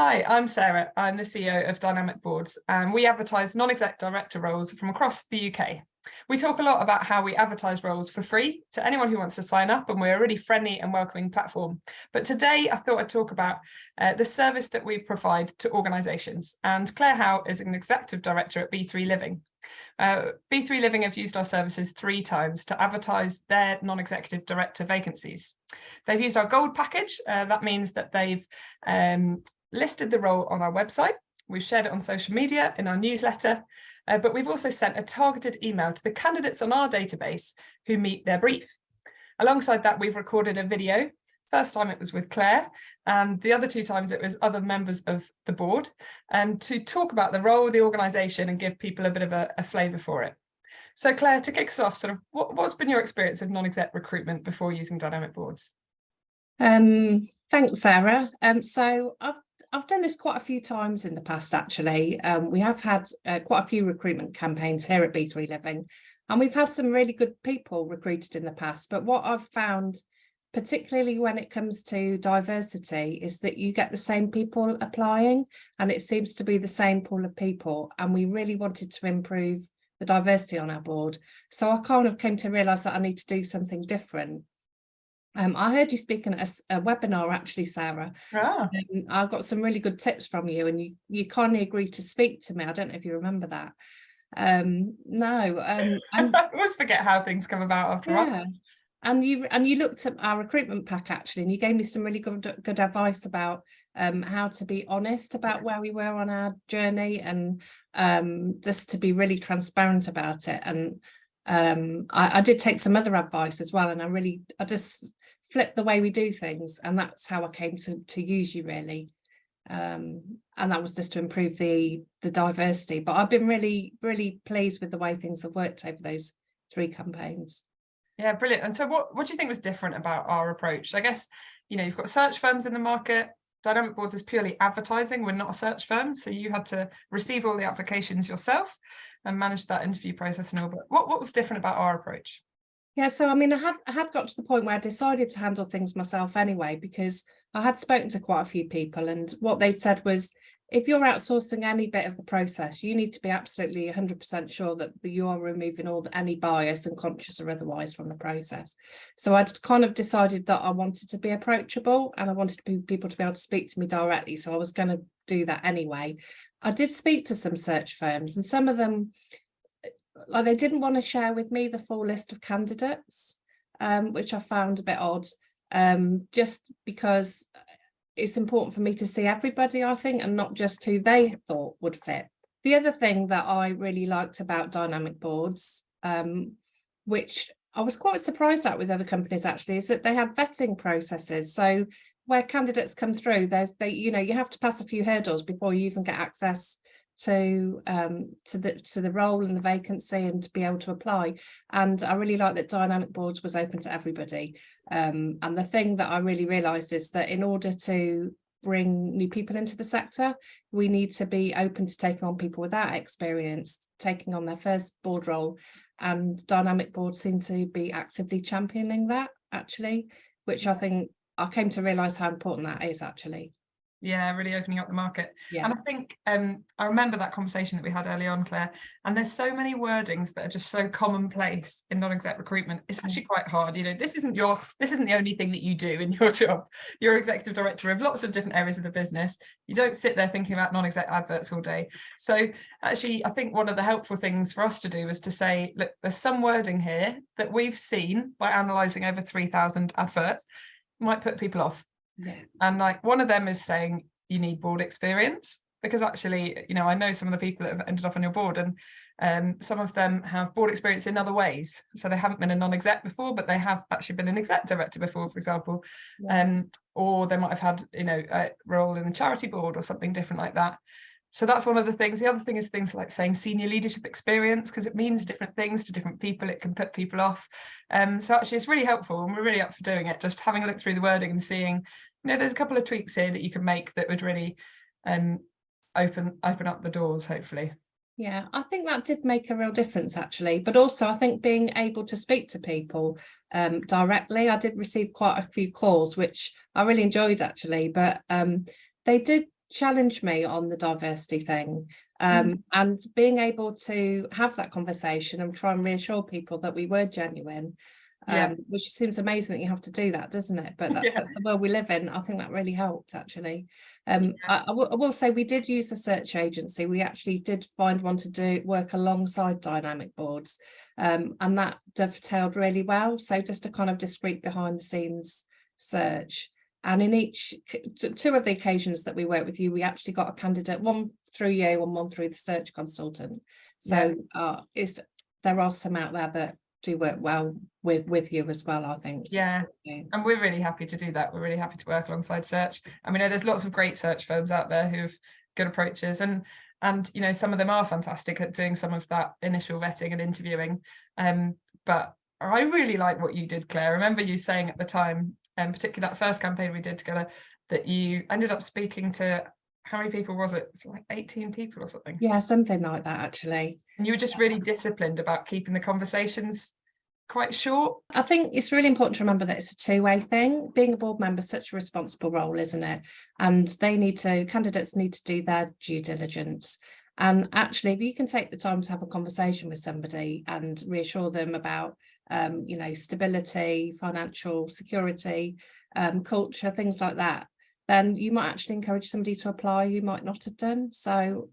Hi, I'm Sarah. I'm the CEO of Dynamic Boards, and we advertise non-exec director roles from across the UK. We talk a lot about how we advertise roles for free to anyone who wants to sign up, and we're a really friendly and welcoming platform. But today I thought I'd talk about the service that we provide to organisations. And Claire Howe is an executive director at B3Living. B3Living have used our services 3 times to advertise their non-executive director vacancies. They've used our gold package. That means that they've listed the role on our website. We've shared it on social media, in our newsletter, but we've also sent a targeted email to the candidates on our database who meet their brief. Alongside that, we've recorded a video. First time it was with Claire, and the other 2 times it was other members of the board, to talk about the role of the organisation and give people a bit of a flavour for it. So Claire, to kick us off, sort of what's been your experience of non-exec recruitment before using Dynamic Boards? Thanks, Sarah. So I've done this quite a few times in the past, actually. We have had quite a few recruitment campaigns here at B3Living, and we've had some really good people recruited in the past. But what I've found, particularly when it comes to diversity, is that you get the same people applying, and it seems to be the same pool of people. And we really wanted to improve the diversity on our board. So I kind of came to realise that I need to do something different. I heard you speaking at a webinar, actually, Sarah. I got some really good tips from you, and you kindly agreed to speak to me. I don't know if you remember that. I always forget how things come about after all. And you looked at our recruitment pack, actually, and you gave me some really good advice about how to be honest about where we were on our journey, and just to be really transparent about it. And I did take some other advice as well, and I just flipped the way we do things, and that's how I came to use you, really. And that was just to improve the diversity. But I've been really pleased with the way things have worked over those 3 campaigns. Yeah, brilliant. And so what do you think was different about our approach? I guess, you've got search firms in the market. Dynamic Boards is purely advertising. We're not a search firm, so you had to receive all the applications yourself and manage that interview process and all. But what was different about our approach? Yeah, so I mean, I had got to the point where I decided to handle things myself anyway, because I had spoken to quite a few people, and what they said was, if you're outsourcing any bit of the process, you need to be absolutely 100% sure that you are removing any bias, unconscious or otherwise, from the process. So I'd kind of decided that I wanted to be approachable, and I wanted people to be able to speak to me directly. So I was going to do that anyway. I did speak to some search firms, and some of them, they didn't want to share with me the full list of candidates, which I found a bit odd, just because it's important for me to see everybody, I think, and not just who they thought would fit. The other thing that I really liked about Dynamic Boards, which I was quite surprised at with other companies, actually, is that they have vetting processes. So where candidates come through, you have to pass a few hurdles before you even get access to the role and the vacancy, and to be able to apply. And I really like that Dynamic Boards was open to everybody. And the thing that I really realised is that in order to bring new people into the sector, we need to be open to taking on people without experience, taking on their first board role. And Dynamic Boards seem to be actively championing that, actually, which I think I came to realise how important that is, actually. Yeah, really opening up the market. Yeah. And I think I remember that conversation that we had early on, Claire, and there's so many wordings that are just so commonplace in non-exec recruitment. It's actually quite hard. This isn't the only thing that you do in your job. You're executive director of lots of different areas of the business. You don't sit there thinking about non-exec adverts all day. So actually, I think one of the helpful things for us to do is to say, look, there's some wording here that we've seen by analysing over 3,000 adverts might put people off. Yeah. And one of them is saying you need board experience, because actually, I know some of the people that have ended up on your board, and some of them have board experience in other ways. So they haven't been a non-exec before, but they have actually been an exec director before, for example. Yeah. Or they might have had, a role in a charity board or something different like that. So that's one of the things. The other thing is things like saying senior leadership experience, because it means different things to different people. It can put people off. So actually it's really helpful, and we're really up for doing it. Just having a look through the wording and seeing, there's a couple of tweaks here that you can make that would really open up the doors, hopefully. Yeah, I think that did make a real difference, actually. But also, I think being able to speak to people directly, I did receive quite a few calls, which I really enjoyed, actually. But they did challenged me on the diversity thing, and being able to have that conversation and try and reassure people that we were genuine, which seems amazing that you have to do that, doesn't it? But that's the world we live in. I think that really helped, actually. I will say we did use a search agency. We actually did find one to work alongside Dynamic Boards, and that dovetailed really well. So just a kind of discreet behind the scenes search. And in each two of the occasions that we worked with you, we actually got a candidate, one through you and one through the search consultant. So there are some out there that do work well with you as well, I think. Yeah, and we're really happy to do that. We're really happy to work alongside search. And we know there's lots of great search firms out there who have good approaches, and you know, some of them are fantastic at doing some of that initial vetting and interviewing. But I really like what you did, Claire. I remember you saying at the time, particularly that first campaign we did together, that you ended up speaking to, how many people was it? It's like 18 people or something. Yeah, something like that, actually. And you were just really disciplined about keeping the conversations quite short. I think it's really important to remember that it's a two-way thing. Being a board member is such a responsible role, isn't it? And candidates need to do their due diligence. And actually, if you can take the time to have a conversation with somebody and reassure them about, you know, stability, financial security, culture, things like that, then you might actually encourage somebody to apply you might not have done. So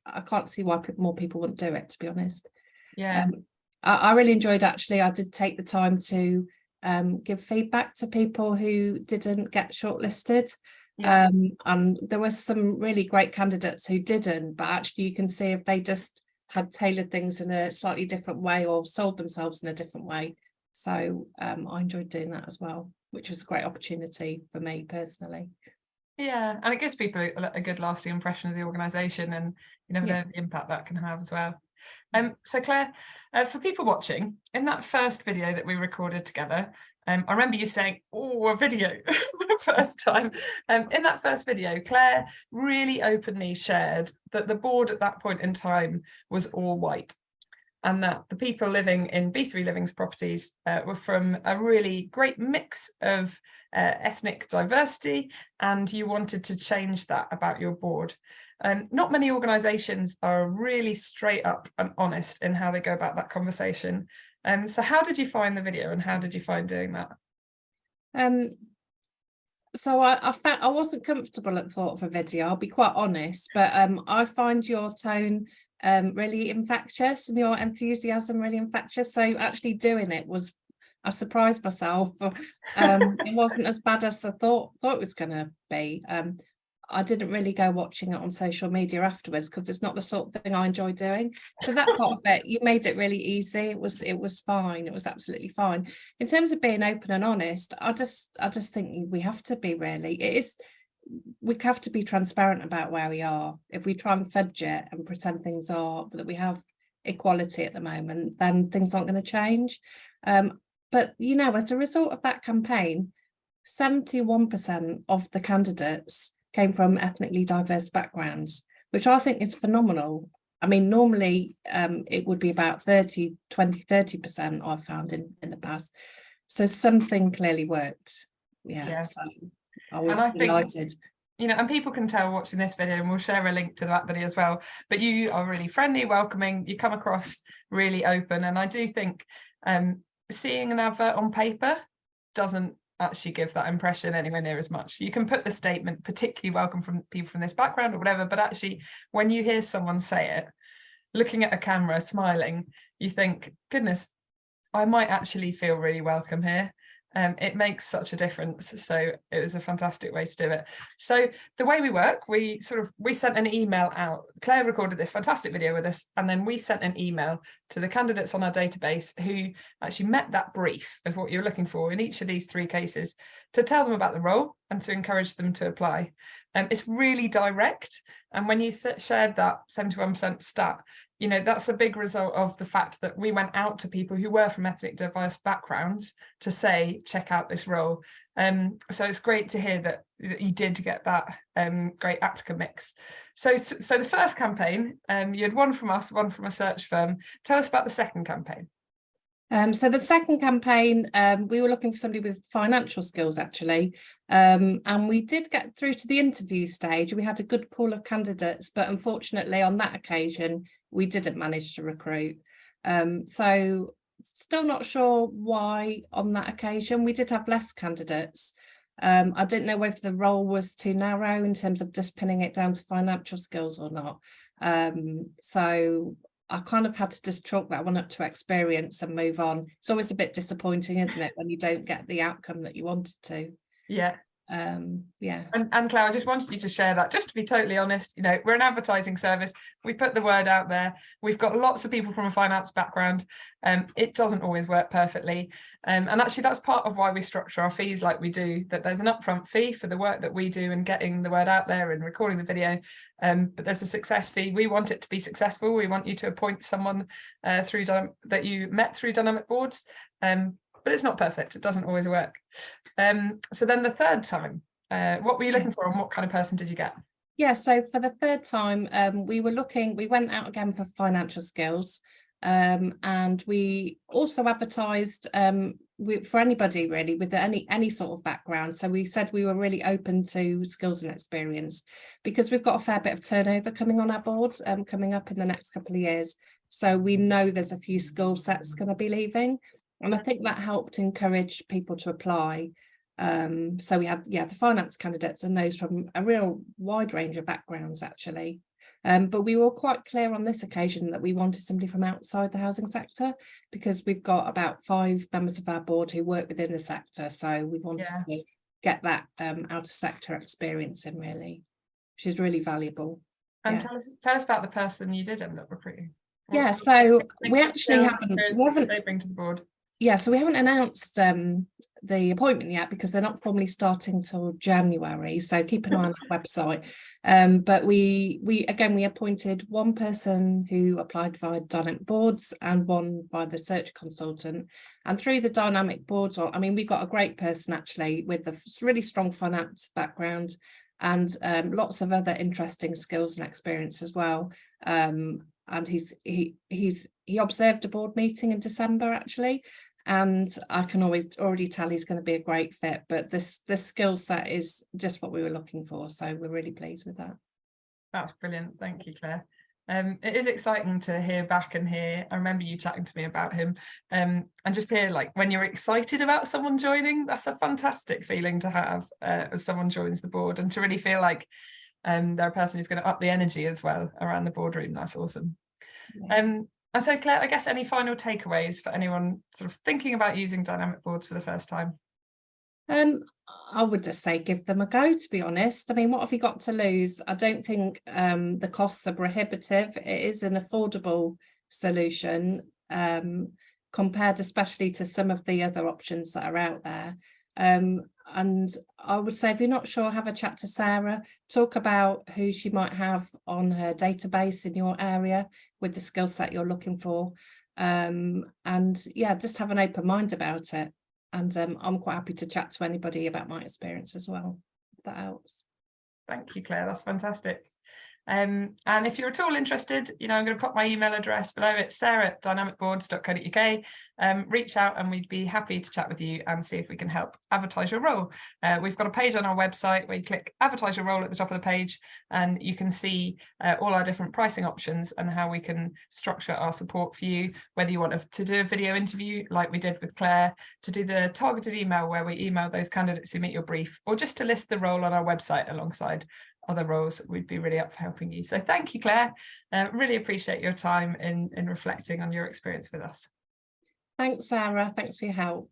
I can't see why more people wouldn't do it, to be honest. Yeah. I really enjoyed, actually, I did take the time to give feedback to people who didn't get shortlisted. And there were some really great candidates who didn't, but actually you can see if they just had tailored things in a slightly different way or sold themselves in a different way. So I enjoyed doing that as well, which was a great opportunity for me personally. Yeah, and it gives people a good lasting impression of the organisation, and you know, the impact that can have as well. So Claire, for people watching, in that first video that we recorded together, I remember you saying, "Oh, a video," the first time. In that first video, Claire really openly shared that the board at that point in time was all white, and that the people living in B3Living's properties were from a really great mix of ethnic diversity, and you wanted to change that about your board. Not many organisations are really straight up and honest in how they go about that conversation. So how did you find the video, and how did you find doing that? So I felt I wasn't comfortable at the thought of a video, I'll be quite honest, but I find your tone really infectious and your enthusiasm really infectious. So actually doing it was, I surprised myself. It wasn't as bad as I thought it was going to be. I didn't really go watching it on social media afterwards because it's not the sort of thing I enjoy doing. So that part of it, you made it really easy. It was fine. It was absolutely fine. In terms of being open and honest, I just think we have to be, really. We have to be transparent about where we are. If we try and fudge it and pretend things are, that we have equality at the moment, then things aren't going to change. But, you know, as a result of that campaign, 71% of the candidates came from ethnically diverse backgrounds, which I think is phenomenal. I mean, normally it would be about 30% I've found in the past. So something clearly worked. Yeah. So I was delighted. You know, and people can tell watching this video, and we'll share a link to that video as well, but you are really friendly, welcoming, you come across really open. And I do think seeing an advert on paper doesn't actually give that impression anywhere near as much. You can put the statement, particularly welcome from people from this background or whatever, but actually when you hear someone say it, looking at a camera, smiling, you think, goodness, I might actually feel really welcome here. It makes such a difference. So it was a fantastic way to do it. So the way we work, we sent an email out. Claire recorded this fantastic video with us, and then we sent an email to the candidates on our database who actually met that brief of what you're looking for in each of these three cases, to tell them about the role and to encourage them to apply. It's really direct. And when you shared that 71% stat, you know, that's a big result of the fact that we went out to people who were from ethnic diverse backgrounds to say, check out this role. So it's great to hear that you did get that great applicant mix. So the first campaign, you had one from us, one from a search firm. Tell us about the second campaign. So the second campaign, we were looking for somebody with financial skills actually, and we did get through to the interview stage. We had a good pool of candidates, but unfortunately on that occasion we didn't manage to recruit. So still not sure why on that occasion. We did have less candidates. I didn't know whether the role was too narrow in terms of just pinning it down to financial skills or not. So I kind of had to just chalk that one up to experience and move on. It's always a bit disappointing, isn't it, when you don't get the outcome that you wanted to. Yeah. Yeah. And Claire, I just wanted you to share that, just to be totally honest, you know, we're an advertising service. We put the word out there. We've got lots of people from a finance background. It doesn't always work perfectly. And actually that's part of why we structure our fees like we do, that there's an upfront fee for the work that we do and getting the word out there and recording the video. But there's a success fee. We want it to be successful. We want you to appoint someone that you met through Dynamic Boards. But it's not perfect. It doesn't always work. So then the third time, what were you looking for and what kind of person did you get? Yeah, so for the third time, we went out again for financial skills, and we also advertised for anybody really with any sort of background. So we said we were really open to skills and experience because we've got a fair bit of turnover coming on our boards coming up in the next couple of years. So we know there's a few skill sets going to be leaving. And I think that helped encourage people to apply. So we had, the finance candidates and those from a real wide range of backgrounds, actually. But we were quite clear on this occasion that we wanted somebody from outside the housing sector because we've got about 5 members of our board who work within the sector. So we wanted to get that out of sector experience in, really, which is really valuable. And tell us about the person you did end up recruiting. So we actually haven't they bring to the board. Yeah, so we haven't announced the appointment yet because they're not formally starting till January. So keep an eye on our website. But we appointed one person who applied via Dynamic Boards and one via the search consultant. And through the Dynamic Boards, we got a great person actually with a really strong finance background and lots of other interesting skills and experience as well. And he observed a board meeting in December actually, and I can already tell he's going to be a great fit. But this skill set is just what we were looking for, so we're really pleased with that. That's brilliant, thank you, Claire. It is exciting to hear back and hear. I remember you chatting to me about him, and just hear like when you're excited about someone joining. That's a fantastic feeling to have as someone joins the board, and to really feel like they're a person who's going to up the energy as well around the boardroom. That's awesome. And so Claire, I guess any final takeaways for anyone sort of thinking about using Dynamic Boards for the first time? I would just say give them a go, to be honest. What have you got to lose? I don't think the costs are prohibitive. It is an affordable solution compared especially to some of the other options that are out there. And I would say if you're not sure, have a chat to Sarah, talk about who she might have on her database in your area with the skill set you're looking for. And just have an open mind about it. And I'm quite happy to chat to anybody about my experience as well, if that helps. Thank you, Claire, that's fantastic. And if you're at all interested, I'm going to put my email address below. It's sarah@dynamicboards.co.uk. Reach out and we'd be happy to chat with you and see if we can help advertise your role. We've got a page on our website where you click advertise your role at the top of the page, and you can see all our different pricing options and how we can structure our support for you, whether you want to do a video interview like we did with Claire, to do the targeted email where we email those candidates who meet your brief, or just to list the role on our website alongside other roles. We'd be really up for helping you. So thank you, Claire. Really appreciate your time in reflecting on your experience with us. Thanks, Sarah. Thanks for your help.